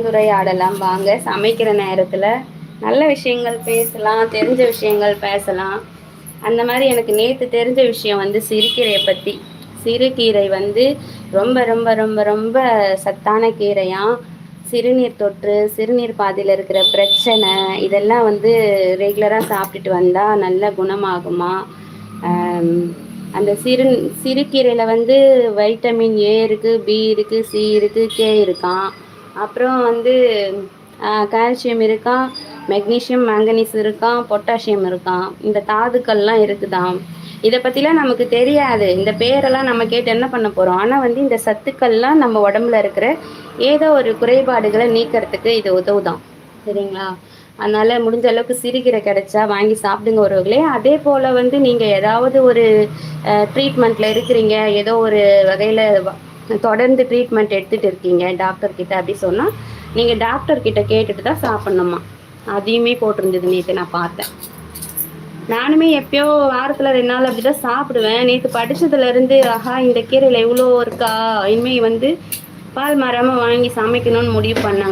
கலந்துரையாடலாம் வாங்க. சமைக்கிற நேரத்தில் நல்ல விஷயங்கள் பேசலாம், தெரிஞ்ச விஷயங்கள் பேசலாம். அந்த மாதிரி எனக்கு நேற்று தெரிஞ்ச விஷயம் வந்து சிறுகீரையை பற்றி. சிறுகீரை வந்து ரொம்ப ரொம்ப ரொம்ப ரொம்ப சத்தான கீரையாம். சிறுநீர் தொற்று, சிறுநீர் பாதையில் இருக்கிற பிரச்சனை இதெல்லாம் வந்து ரெகுலராக சாப்பிட்டுட்டு வந்தால் நல்ல குணமாகுமா. அந்த சிறுகீரையில் வந்து வைட்டமின் ஏ இருக்குது, பி இருக்குது, சி இருக்குது, கே இருக்கான். அப்புறம் வந்து கால்சியம் இருக்கான், மெக்னீஷியம் மேங்கனீஸ் இருக்கான், பொட்டாசியம் இருக்கான். இந்த தாதுக்கள்லாம் இருக்குதாம். இதை பற்றிலாம் நமக்கு தெரியாது. இந்த பேரெல்லாம் நம்ம கேட்டு என்ன பண்ண போகிறோம். ஆனால் வந்து இந்த சத்துக்கள்லாம் நம்ம உடம்புல இருக்கிற ஏதோ ஒரு குறைபாடுகளை நீக்கிறதுக்கு இது உதவுதான். சரிங்களா? அதனால் முடிஞ்ச அளவுக்கு சிறுகீரை கிடைச்சா வாங்கி சாப்பிடுங்க உறவுகளே. அதே போல் வந்து நீங்கள் ஏதாவது ஒரு ட்ரீட்மெண்ட்டில் இருக்கிறீங்க, ஏதோ ஒரு வகையில் தொடர்ந்து ட்ரீட்மெண்ட் எடுத்துகிட்டு இருக்கீங்க டாக்டர்கிட்ட அப்படி சொன்னால் நீங்கள் டாக்டர்கிட்ட கேட்டுட்டு தான் சாப்பிட்ணுமா. அதையுமே போட்டிருந்தது நேற்று நான் பார்த்தேன். நானுமே எப்பயோ வாரத்தில் 2 நாள் அப்படி தான் சாப்பிடுவேன். நேற்று படித்ததுலேருந்து ஆஹா இந்த கீரையில் இவ்வளோ இருக்கா, இனிமேல் வந்து பால் மாறாமல் வாங்கி சமைக்கணும்னு முடிவு பண்ணாங்க.